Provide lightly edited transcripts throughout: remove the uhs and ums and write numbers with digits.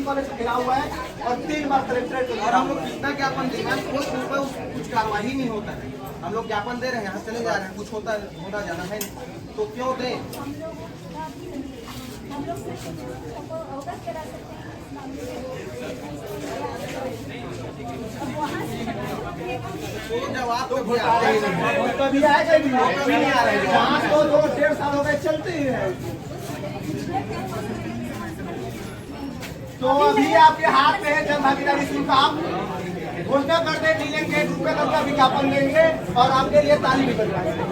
College गिरा हुआ है और 3 बार कलेक्ट्रेट और हम लोग कितना ज्ञापन दे रहे हैं, कुछ कार्रवाई नहीं होता है। हम लोग ज्ञापन दे रहे हैं, यहाँ चले जा रहे हैं, कुछ होता जाना है तो क्यों दें? जवाब तो कभी आए कभी नहीं आ रहे। 1.5 साल हो गए चलते ही है। तो अभी आपके हाथ में है जन भागीदारी शुल्क, आप घोषणा कर दे डीएम के रुपये का विज्ञापन देंगे और आपके लिए ताली भी बजवाएंगे।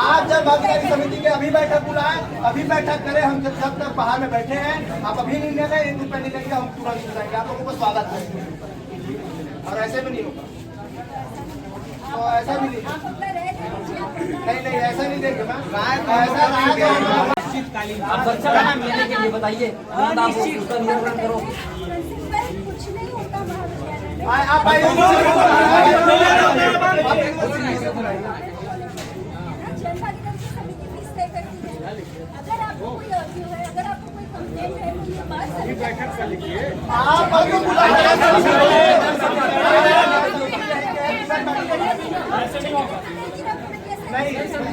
आज जन भागीदारी समिति के अभी बैठक बुलाए, अभी बैठक करें। हम जब तक बाहर में बैठे हैं, आप अभी नहीं ले गए, 1 रुपये नहीं लेंगे, हम तुरंत जाएंगे, आप लोगों को स्वागत करेंगे। और ऐसे भी नहीं होगा, तो ऐसा भी नहीं, ऐसा नहीं देंगे मैम। आप बच्चा का नाम लेने के लिए बताइए, उसका नियंत्रण करो। कुछ नहीं होता आप अगर आपको कोई अर्ज्यू है, अगर आपको कोई कंप्लेंट है तो ये बात बैठक कर लीजिए। नहीं,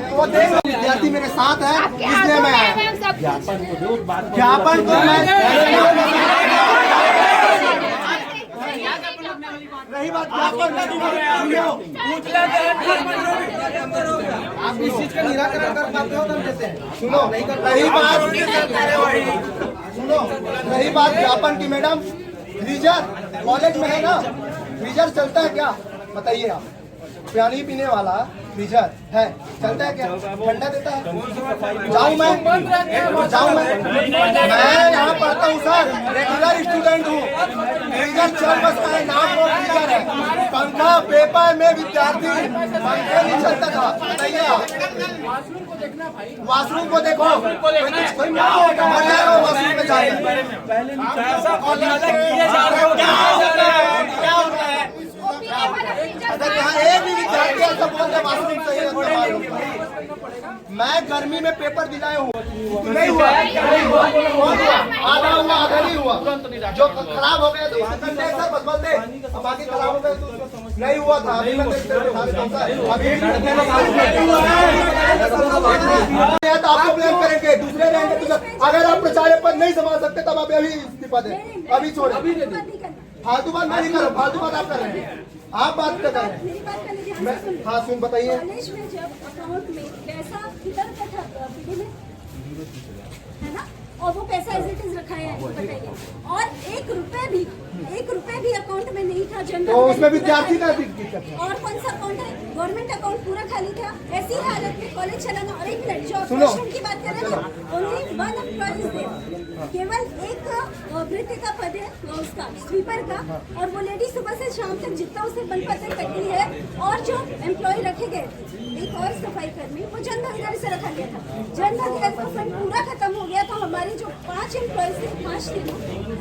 वो देखो विद्यार्थी मेरे साथ है, इसलिए मैं आया। ज्ञापन को रही बात आप इस चीज का निराकरण कर पाते हो तब देते हैं। सुनो, रही बात ज्ञापन की मैडम, फ्रीजर कॉलेज में है ना, फ्रीजर चलता है क्या बताइए आप? पानी पीने वाला फ्रीजर है, चलता है क्या? ठंडा देता है? जाऊँ मैं यहाँ पढ़ता हूँ सर, रेगुलर स्टूडेंट हूँ। फ्रीजर चल बसता है, नाम वो फ्रीजर है। पंखा पेपर में विद्यार्थी पंखे नहीं चलता था, बताइए आप। वॉशरूम को देखो, वॉशरूम में जाए अगर यहाँ एक भी विद्यार्थी ऐसा बोल रहे वॉशरूम सही है, मैं गर्मी में पेपर दिलाए हूँ, नहीं हुआ, आधा हुआ आधा नहीं हुआ। जो खराब हो गया तो सर बस बोल दे, बाकी खराब हो गए तो नहीं हुआ था। अभी मैं तो आपको ब्लेम करेंगे, दूसरे रहेंगे। अगर आप प्रचार पद नहीं संभाल सकते तब आप अभी इस्तीफा दें, अभी छोड़े। फालतू बात मैं नहीं कर रहा, फालतू बात आप कर रहे हैं, आप बात कर रहे हैं। हाँ सुन बताइए। कॉलेज में जब अकाउंट में पैसा किधर का था है ना, और वो पैसा एज इट इज रखा है बताइए। और 1 रुपए भी अकाउंट में नहीं था जनरल, तो उसमें विद्यार्थी का दिक्कत है। और कौन सा अकाउंट है? गवर्नमेंट अकाउंट पूरा खाली था। ऐसी हालत में कॉलेज चलाना। और एक मिनट, जो ऑपरेशन की बात कर रहे हैं ना, ओनली 1 एम्प्लॉय इज देयर, केवल एक वृत्ति का पद है उसका स्वीपर का, और वो लेडी सुबह से शाम तक जितना उसे बनपत्र करती है। और जो एम्प्लॉय रखे गए, एक और सफाई कर्मी, वो जन भागीदारी से रखा गया था। जन भागीदारी का फंड पूरा खत्म हो गया, तो हमारे जो 5 एम्प्लॉय थे, 5 थे,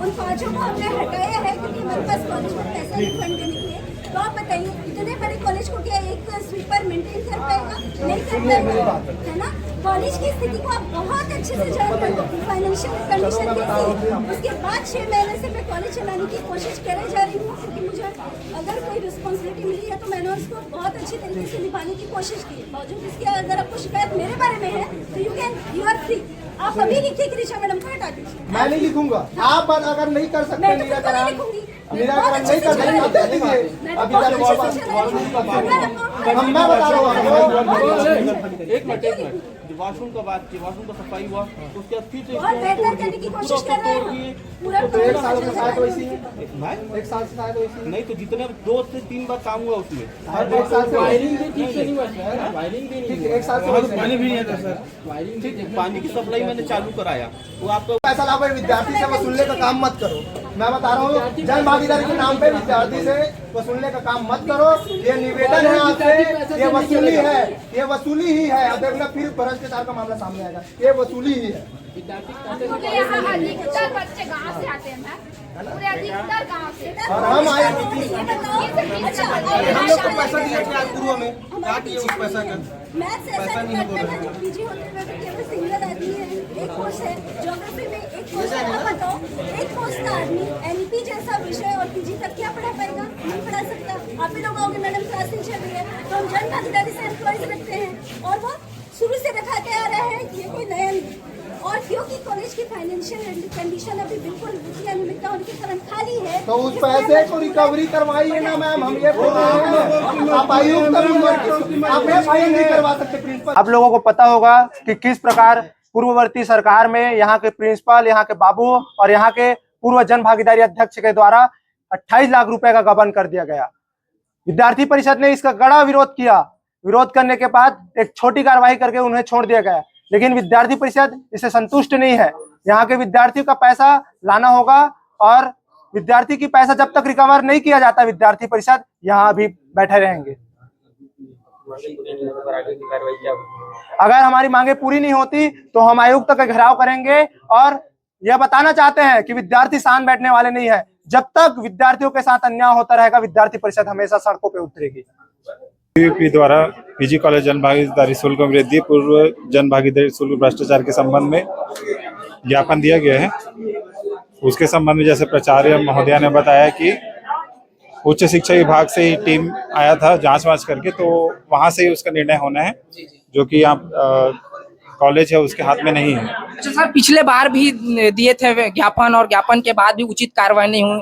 उन 5 को हमने हटाया है क्योंकि हमारे पास कॉलेज में पैसा रिफंड देने के लिए। तो आप बताइए, इतने बड़े कॉलेज को क्या एक स्वीपर मेंटेन कर पाएगा? नहीं कर पाएगा, है ना। कॉलेज की स्थिति को आप बहुत अच्छे से जानते हो, फाइनेंशियल कंडीशन कैसी है। उसके बाद 6 महीने से मैं कॉलेज चलाने की कोशिश करे जा रही हूँ, क्योंकि मुझे अगर कोई रिस्पॉन्सिबिलिटी मिली है तो मैंने उसको बहुत अच्छी तरीके से निभाने की कोशिश की है। बावजूद इसके अगर आपको शिकायत मेरे बारे में है तो यू आर फ्री, आप अभी लिखिए कि ऋचा मैडम को हटा दीजिए। मैं नहीं लिखूंगा, आप अगर नहीं कर सकते निराकरण नहीं कर सकते अभी मैं बता रहा हूँ। एक मिनट, वॉशरूम का बात की, वॉशरूम का सफाई हुआ तो उसके बाद फिर और बेहतर करने की कोशिश कर रहे हैं। पूरा 1 साल से शायद वैसी है, 1 साल से शायद वैसी नहीं, तो जितने 2 से 3 बार काम हुआ उसमें। 1 साल से वायरिंग भी ठीक से नहीं हुआ सर, वायरिंग भी नहीं, 1 साल से पानी भी नहीं था सर, वायरिंग ठीक, पानी की सप्लाई मैंने चालू कराया। वो आपको पैसा लाभ विद्यार्थी से वसूलने का काम मत करो। मैं बता रहा हूँ, जन भागीदारी के नाम पे विद्यार्थी से वसूलने का काम मत करो। ये निवेदन है आपसे, ये वसूली है, ये वसूली ही है। अब देखना फिर भ्रष्टाचार का मामला सामने आएगा, ये वसूली ही है। क्योंकि यहाँ अधिकतर बच्चे गाँव से आते हैं मैम, पूरे अधिकतर गाँव से। और हम आए ये बताओ, अच्छा, हम लोग को पैसा दिया क्या पूर्व में, क्या किए उस पैसा का? मैथ्स ऐसा डिपार्टमेंट है जो पीजी होते हुए भी केवल सिंगल आदमी है, एक कोर्स है, ज्योग्राफी में एक कोर्स है। आप बताओ, एक कोर्स का आदमी एनपी जैसा विषय और पीजी तक क्या पढ़ा पाएगा? नहीं पढ़ा सकता। आप ही लोग आओगे मैडम क्लास नहीं चल रही है, तो हम जन भागीदारी से एम्प्लॉयज रखते हैं और वो शुरू से रखाते आ रहे हैं, ये कोई नया नहीं। और क्योंकि कॉलेज की फाइनेंशियल कंडीशन अभी बिल्कुल वित्तीय अनियमितता होने के कारण खाली है, तो उस पैसे को रिकवरी करवाइए ना मैम, हम ये बोल रहे हैं। आप आयुक्त आप फाइन नहीं करवा सकते प्रिंसिपल। आप लोगों को पता होगा कि किस प्रकार पूर्ववर्ती सरकार में यहाँ के प्रिंसिपल, यहाँ के बाबू और यहाँ के पूर्व जन भागीदारी अध्यक्ष के द्वारा 28 लाख रुपए का गबन कर दिया गया। विद्यार्थी परिषद ने इसका कड़ा विरोध किया। विरोध करने के बाद एक छोटी कार्रवाई करके उन्हें छोड़ दिया गया, लेकिन विद्यार्थी परिषद इससे संतुष्ट नहीं है। यहाँ के विद्यार्थियों का पैसा लाना होगा और विद्यार्थी की पैसा जब तक रिकवर नहीं किया जाता, विद्यार्थी परिषद यहाँ भी बैठे रहेंगे। अगर हमारी मांगे पूरी नहीं होती तो हम आयुक्त का घेराव करेंगे और यह बताना चाहते हैं कि विद्यार्थी शांत बैठने वाले नहीं है। जब तक विद्यार्थियों के साथ अन्याय होता रहेगा, विद्यार्थी परिषद हमेशा सड़कों पर उतरेगी। पीयूपी द्वारा पीजी कॉलेज जन भागीदारी शुल्क में वृद्धि, पूर्व जन भागीदारी शुल्क भ्रष्टाचार के संबंध में ज्ञापन दिया गया है। उसके संबंध में जैसे प्राचार्य महोदया ने बताया कि उच्च शिक्षा विभाग से ही टीम आया था जांच वाँच करके, तो वहां से ही उसका निर्णय होना है, जो कि यहाँ कॉलेज है उसके हाथ में नहीं है। अच्छा सर, पिछले बार भी दिए थे ज्ञापन और ज्ञापन के बाद भी उचित कार्रवाई नहीं हुई,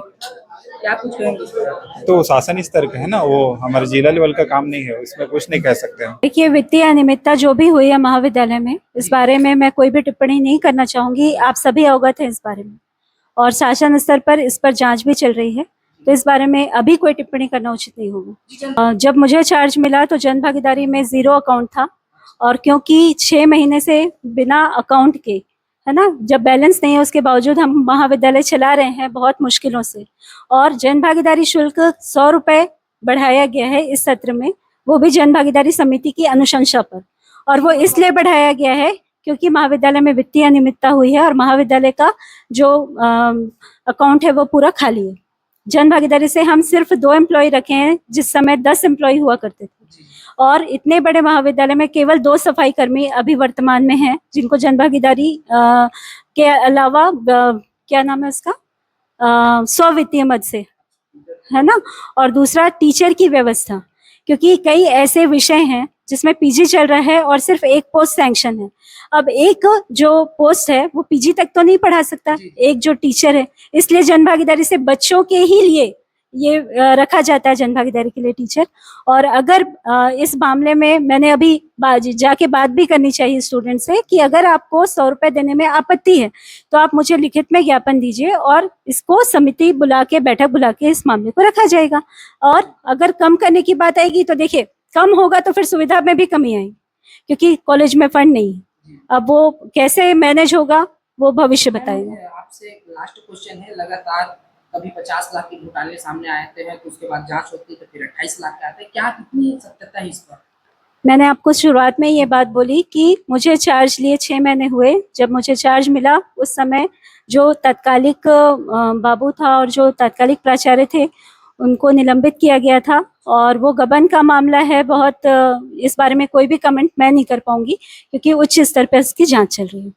क्या कुछ कहेंगे? तो शासन स्तर का है ना, वो हमारे जिला लेवल का काम नहीं है, उसमें कुछ नहीं कह सकते हैं। देखिए, वित्तीय अनियमितता जो भी हुई है महाविद्यालय में, इस बारे में मैं कोई भी टिप्पणी नहीं करना चाहूंगी। आप सभी अवगत हैं इस बारे में और शासन स्तर पर इस पर जांच भी चल रही है, तो इस बारे में अभी कोई टिप्पणी करना उचित नहीं होगा। जब मुझे चार्ज मिला तो जन भागीदारी में 0 अकाउंट था और क्योंकि 6 महीने से बिना अकाउंट के, है ना, जब बैलेंस नहीं है उसके बावजूद हम महाविद्यालय चला रहे हैं बहुत मुश्किलों से, और जन भागीदारी शुल्क 100 रुपए बढ़ाया गया है इस सत्र में, वो भी जन भागीदारी समिति की अनुशंसा पर। और वो इसलिए बढ़ाया गया है क्योंकि महाविद्यालय में वित्तीय अनियमितता हुई है और महाविद्यालय का जो अकाउंट है वो पूरा खाली है। जन भागीदारी से हम सिर्फ 2 एम्प्लॉय रखे हैं, जिस समय 10 एम्प्लॉय हुआ करते थे, और इतने बड़े महाविद्यालय में केवल 2 सफाई कर्मी अभी वर्तमान में हैं, जिनको जन भागीदारी के अलावा क्या नाम है उसका, स्व-वित्तीय मद से, है ना। और दूसरा टीचर की व्यवस्था, क्योंकि कई ऐसे विषय हैं जिसमें पीजी चल रहा है और सिर्फ एक पोस्ट सैंक्शन है। अब एक जो पोस्ट है वो पीजी तक तो नहीं पढ़ा सकता, एक जो टीचर है, इसलिए जन भागीदारी से बच्चों के ही लिए ये रखा जाता है, जन भागीदारी के लिए टीचर। और अगर इस मामले में मैंने अभी जाके बात भी करनी चाहिए स्टूडेंट से कि अगर आपको 100 रुपए देने में आपत्ति है तो आप मुझे लिखित में ज्ञापन दीजिए और इसको समिति बुला के, बैठक बुला के इस मामले को रखा जाएगा। और अगर कम करने की बात आएगी तो देखिए, कम होगा तो फिर सुविधा में भी कमी आएगी, क्योंकि कॉलेज में फंड नहीं है। अब वो कैसे मैनेज होगा वो भविष्य बताएगा। आपसे लास्ट क्वेश्चन है, लगातार कभी 50 लाख के घोटाले सामने आते हैं, तो उसके बाद जांच होती है, तो फिर 28 लाख के आते हैं, क्या कितनी सत्यता है इस पर? मैंने आपको शुरुआत में ये बात बोली कि मुझे चार्ज लिए 6 महीने हुए। जब मुझे चार्ज मिला उस समय जो तत्कालिक बाबू था और जो तत्कालिक प्राचार्य थे उनको निलंबित किया गया था, और वो गबन का मामला है बहुत, इस बारे में कोई भी कमेंट मैं नहीं कर पाऊंगी क्योंकि उच्च स्तर पर इसकी जांच चल रही है।